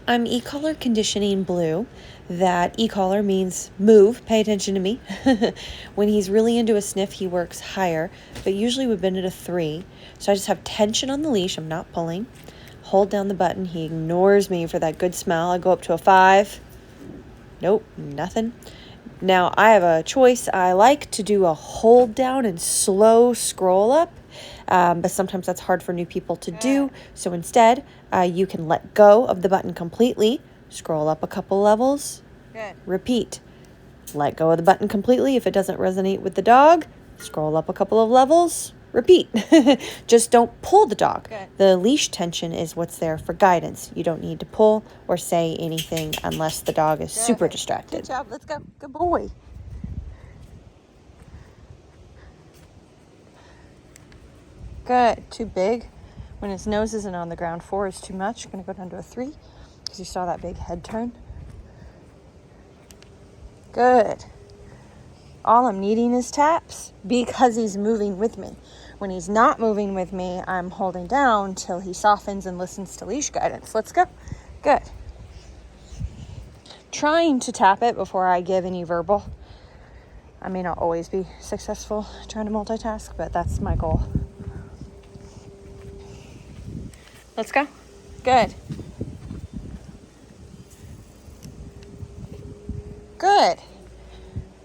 I'm Ecollar conditioning Blue. That Ecollar means move, pay attention to me. When he's really into a sniff, he works higher, but usually we've been at a 3. So I just have tension on the leash. I'm not pulling. Hold down the button. He ignores me for that good smell. I go up to a 5. Nope, nothing. Now I have a choice. I like to do a hold down and slow scroll up, but sometimes that's hard for new people to do. So instead, you can let go of the button completely, scroll up a couple levels, repeat. Let go of the button completely. If it doesn't resonate with the dog, scroll up a couple of levels, repeat. Just don't pull the dog. The leash tension is what's there for guidance. You don't need to pull or say anything unless the dog is super distracted. Good job. Let's go. Good boy. Good. Too big. When his nose isn't on the ground, 4 is too much. I'm going to go down to a 3 because you saw that big head turn. Good. All I'm needing is taps because he's moving with me. When he's not moving with me, I'm holding down till he softens and listens to leash guidance. Let's go. Good. Trying to tap it before I give any verbal. I may not always be successful trying to multitask, but that's my goal. Let's go. Good. Good.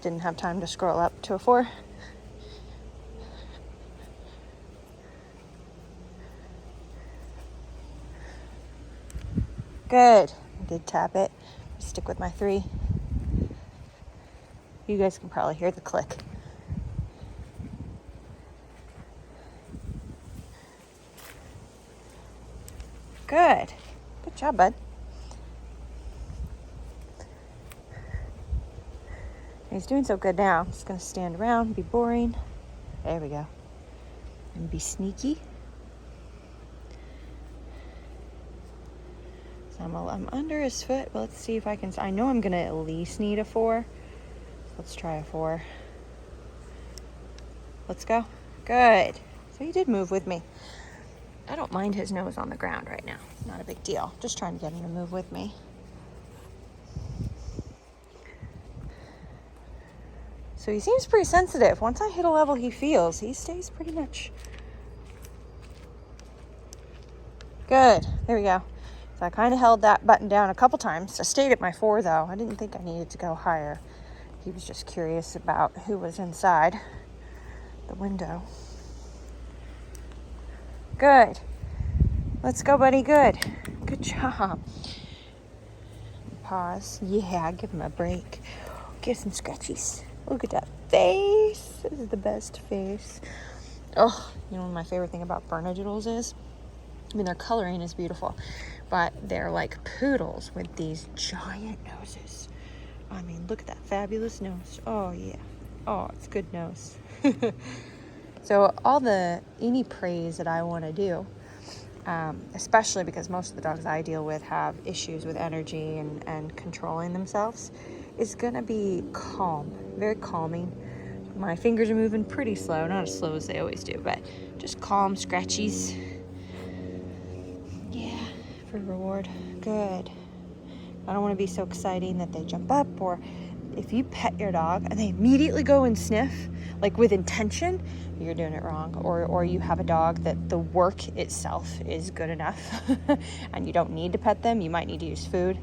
Didn't have time to scroll up to a 4. Good. I did tap it. Stick with my 3. You guys can probably hear the click. Good. Good job, bud. He's doing so good now. I'm just going to stand around, be boring. There we go. And be sneaky. So I'm under his foot, but let's see if I can. I know I'm going to at least need a 4. Let's try a 4. Let's go. Good. So he did move with me. I don't mind his nose on the ground right now. Not a big deal. Just trying to get him to move with me. So he seems pretty sensitive. Once I hit a level he feels, he stays pretty much. Good. There we go. So I kind of held that button down a couple times. I stayed at my 4 though. I didn't think I needed to go higher. He was just curious about who was inside the window. Good. Let's go, buddy. Good. Good job. Pause. Yeah, give him a break. Give some scratchies. Look at that face. This is the best face. Oh, you know what my favorite thing about Bernedoodles is? I mean, their coloring is beautiful, but they're like poodles with these giant noses. I mean, look at that fabulous nose. Oh, yeah. Oh, it's good nose. So any praise that I want to do, especially because most of the dogs I deal with have issues with energy and controlling themselves, is going to be calm, very calming. My fingers are moving pretty slow, not as slow as they always do, but just calm scratchies. Yeah, for reward. Good. I don't want to be so exciting that they jump up, or if you pet your dog and they immediately go and sniff, like with intention, you're doing it wrong. Or you have a dog that the work itself is good enough and you don't need to pet them. You might need to use food,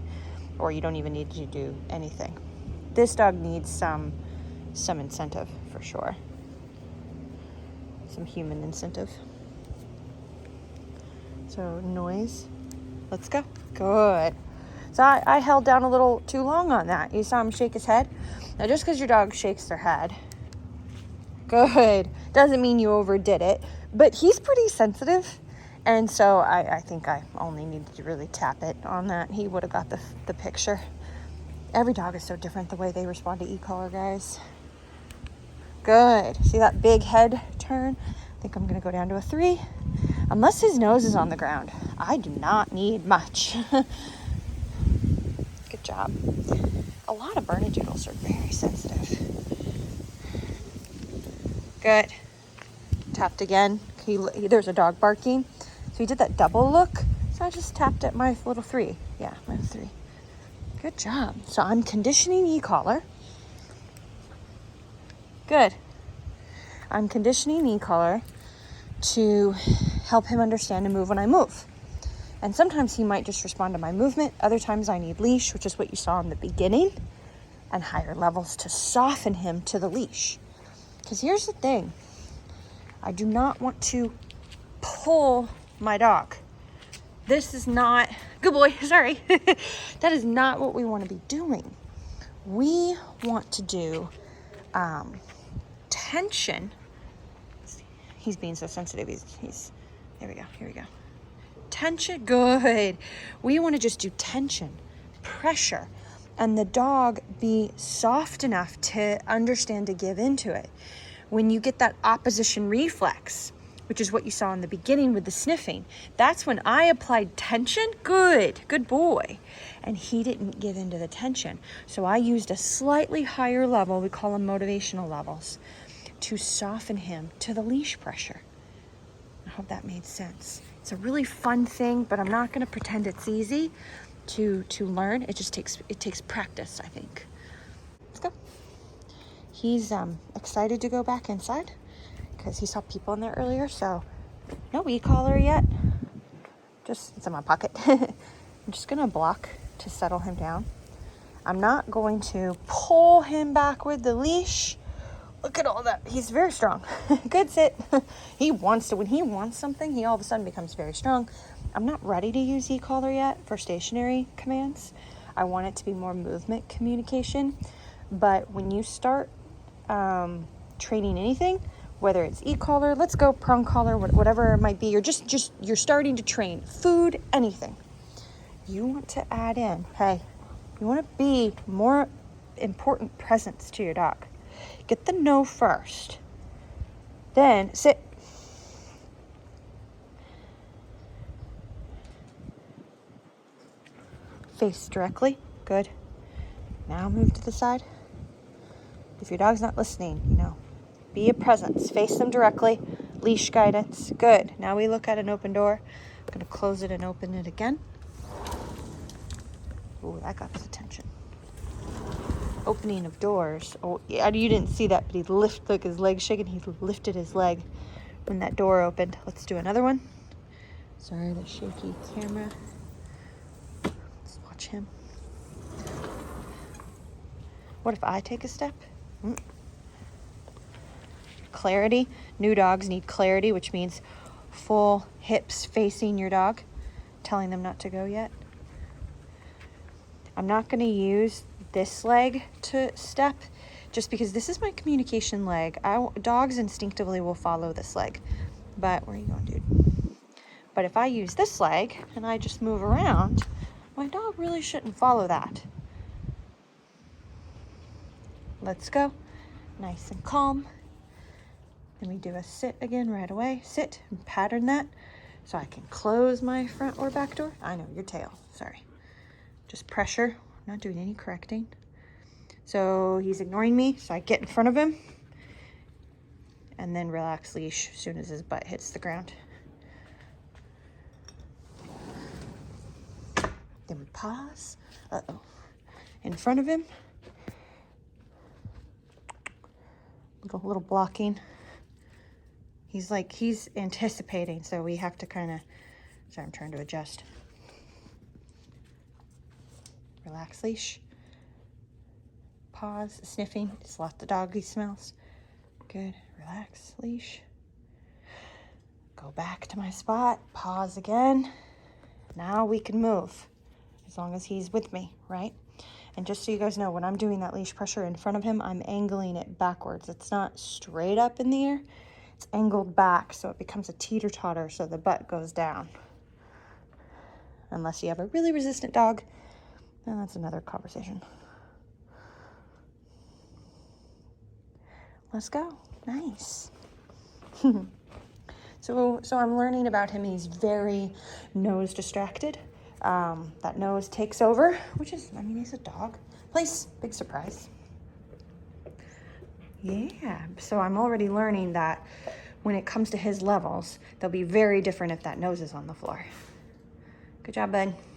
or you don't even need to do anything. This dog needs some incentive for sure. Some human incentive. So noise. Let's go. Good. So I held down a little too long on that. You saw him shake his head. Now, just because your dog shakes their head, good, doesn't mean you overdid it. But he's pretty sensitive. And so I think I only needed to really tap it on that. He would have got the picture. Every dog is so different the way they respond to Ecollar, guys. Good. See that big head turn? I think I'm going to go down to a 3. Unless his nose is on the ground, I do not need much. Good job. A lot of Bernedoodles are very sensitive. Good. Tapped again. There's a dog barking. So he did that double look. So I just tapped at my little 3. Yeah, my 3. Good job. So I'm conditioning Ecollar. Good. I'm conditioning Ecollar to help him understand and move when I move. And sometimes he might just respond to my movement. Other times I need leash, which is what you saw in the beginning, and higher levels to soften him to the leash. Because here's the thing. I do not want to pull my dog. This is not, good boy, sorry. That is not what we want to be doing. We want to do tension. He's being so sensitive. He's, here we go. Tension, good. We want to just do tension, pressure, and the dog be soft enough to understand to give into it. When you get that opposition reflex, which is what you saw in the beginning with the sniffing, that's when I applied tension. Good boy. And he didn't give into the tension. So I used a slightly higher level, we call them motivational levels, to soften him to the leash pressure. I hope that made sense. It's a really fun thing, but I'm not going to pretend it's easy to learn. It just takes practice, I think. Let's go. He's excited to go back inside because he saw people in there earlier. So no e-collar yet. Just, it's in my pocket. I'm just going to block to settle him down. I'm not going to pull him back with the leash. Look at all that. He's very strong. Good sit. He wants to, when he wants something, he all of a sudden becomes very strong. I'm not ready to use e-collar yet for stationary commands. I want it to be more movement communication. But when you start training anything, whether it's e-collar, let's go prong collar, whatever it might be, you're starting to train food, anything. You want to add in, hey, you want to be more important presence to your dog. Get the no first. Then sit. Face directly. Good. Now move to the side. If your dog's not listening, be a presence. Face them directly. Leash guidance. Good. Now we look at an open door. I'm going to close it and open it again. Ooh, that got his attention. Opening of doors. Oh, yeah, you didn't see that, but look, his leg shaking. He lifted his leg when that door opened. Let's do another one. Sorry, the shaky camera. Let's watch him. What if I take a step? Clarity. New dogs need clarity, which means full hips facing your dog, telling them not to go yet. I'm not going to use this leg to step just because this is my communication leg. Dogs instinctively will follow this leg. But where are you going, dude? But if I use this leg and I just move around, my dog really shouldn't follow that. Let's go. Nice and calm. Then we do a sit again right away. Sit and pattern that so I can close my front or back door. I know, your tail. Sorry. Just pressure. I'm not doing any correcting. So he's ignoring me, so I get in front of him and then relax leash as soon as his butt hits the ground. Then we pause. In front of him. Little blocking. He's anticipating, so we have to sorry, I'm trying to adjust. Relax leash. Pause, sniffing, just let the doggy smells. Good, relax leash. Go back to my spot, pause again. Now we can move, as long as he's with me, right? And just so you guys know, when I'm doing that leash pressure in front of him, I'm angling it backwards. It's not straight up in the air, it's angled back, so it becomes a teeter-totter, so the butt goes down. Unless you have a really resistant dog, then that's another conversation. Let's go. Nice. So I'm learning about him. He's very nose distracted. That nose takes over, which is, he's a dog. Place, big surprise. Yeah, so I'm already learning that when it comes to his levels, they'll be very different if that nose is on the floor. Good job, bud.